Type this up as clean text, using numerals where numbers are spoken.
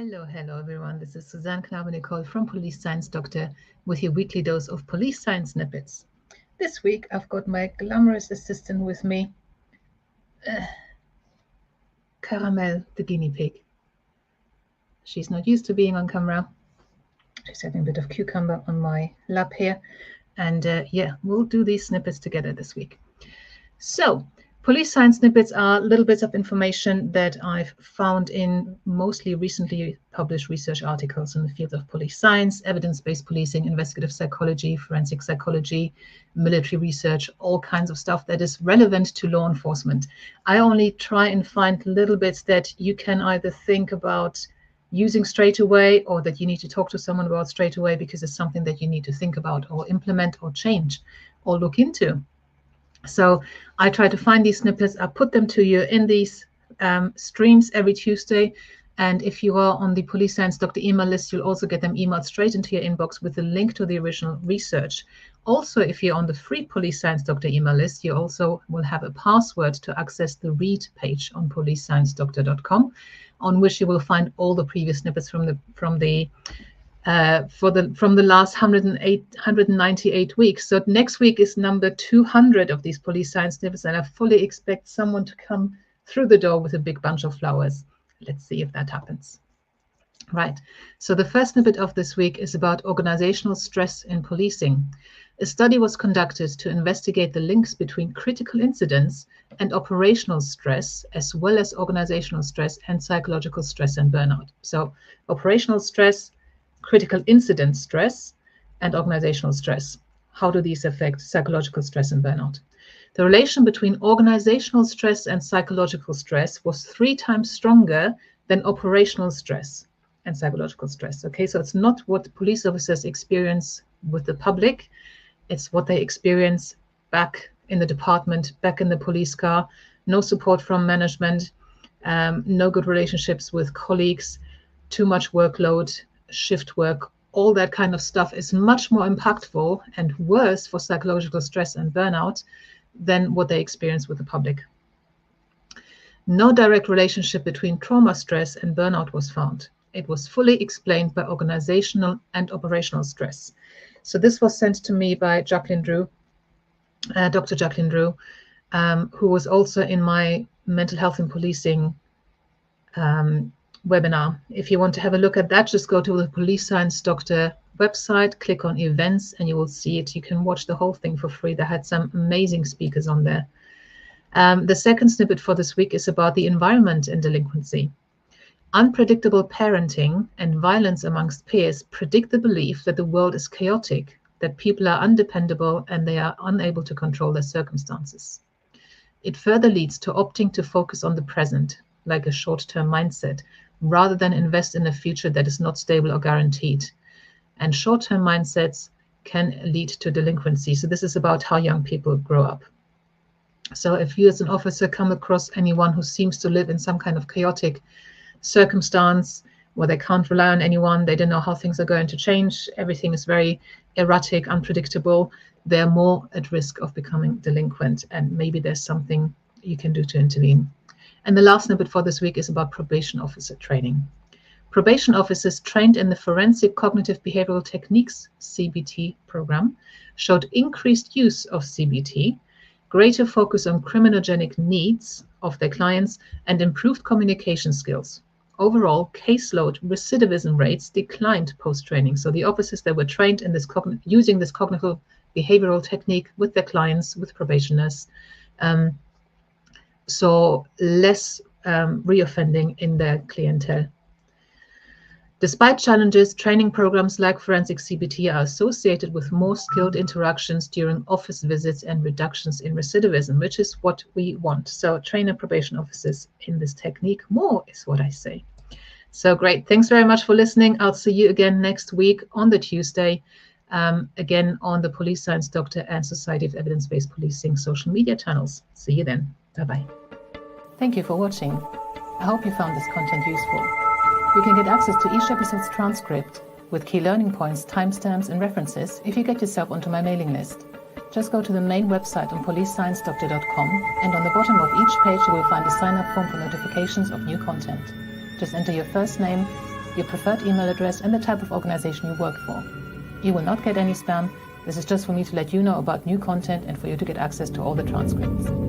Hello everyone. This is Suzanne Knabe-Nicole from Police Science Doctor with your weekly dose of police science snippets. This week I've got my glamorous assistant with me, Caramel the guinea pig. She's not used to being on camera. She's having a bit of cucumber on my lap here. And we'll do these snippets together this week. So, police science snippets are little bits of information that I've found in mostly recently published research articles in the field of police science, evidence-based policing, investigative psychology, forensic psychology, military research, all kinds of stuff that is relevant to law enforcement. I only try and find little bits that you can either think about using straight away or that you need to talk to someone about straight away because it's something that you need to think about or implement or change or look into. So I try to find these snippets. I put them to you in these streams every Tuesday. And if you are on the Police Science Doctor email list, you'll also get them emailed straight into your inbox with a link to the original research. Also, if you're on the free Police Science Doctor email list, you also will have a password to access the read page on policesciencedoctor.com, on which you will find all the previous snippets from the last 198 weeks. So next week is number 200 of these police science snippets, and I fully expect someone to come through the door with a big bunch of flowers. Let's see if that happens. Right. So the first snippet of this week is about organizational stress in policing. A study was conducted to investigate the links between critical incidents and operational stress, as well as organizational stress and psychological stress and burnout. So operational stress, critical incident stress, and organizational stress. How do these affect psychological stress and burnout? The relation between organizational stress and psychological stress was 3 times stronger than operational stress and psychological stress. Okay, so it's not what police officers experience with the public, it's what they experience back in the department, back in the police car. No support from management, no good relationships with colleagues, too much workload, shift work, all that kind of stuff is much more impactful and worse for psychological stress and burnout than what they experience with the public. No direct relationship between trauma stress and burnout was found. It was fully explained by organizational and operational stress. So this was sent to me by Jacqueline Drew, Dr. Jacqueline Drew, who was also in my mental health and policing webinar. If you want to have a look at that, just go to the Police Science Doctor website, click on events, and you will see it. You can watch the whole thing for free. They had some amazing speakers on there. The second snippet for this week is about the environment and delinquency. Unpredictable parenting and violence amongst peers predict the belief that the world is chaotic, that people are undependable, and they are unable to control their circumstances. It further leads to opting to focus on the present, like a short-term mindset, rather than invest in a future that is not stable or guaranteed. And short-term mindsets can lead to delinquency. So this is about how young people grow up. So if you as an officer come across anyone who seems to live in some kind of chaotic circumstance where they can't rely on anyone, they don't know how things are going to change, everything is very erratic, unpredictable, they're more at risk of becoming delinquent, and maybe there's something you can do to intervene. And the last snippet for this week is about probation officer training. Probation officers trained in the Forensic Cognitive Behavioral Techniques CBT program showed increased use of CBT, greater focus on criminogenic needs of their clients, and improved communication skills. Overall, caseload recidivism rates declined post-training. So the officers that were trained in this using this cognitive behavioral technique with their clients, with probationers, saw less reoffending in their clientele. Despite challenges, training programs like Forensic CBT are associated with more skilled interactions during office visits and reductions in recidivism, which is what we want. So train and probation officers in this technique more is what I say. So great. Thanks very much for listening. I'll see you again next week on the Tuesday, again on the Police Science Doctor and Society of Evidence-Based Policing social media channels. See you then. Bye-bye. Thank you for watching. I hope you found this content useful. You can get access to each episode's transcript with key learning points, timestamps, and references if you get yourself onto my mailing list. Just go to the main website on policesciencedoctor.com, and on the bottom of each page you will find a sign-up form for notifications of new content. Just enter your first name, your preferred email address, and the type of organization you work for. You will not get any spam. This is just for me to let you know about new content and for you to get access to all the transcripts.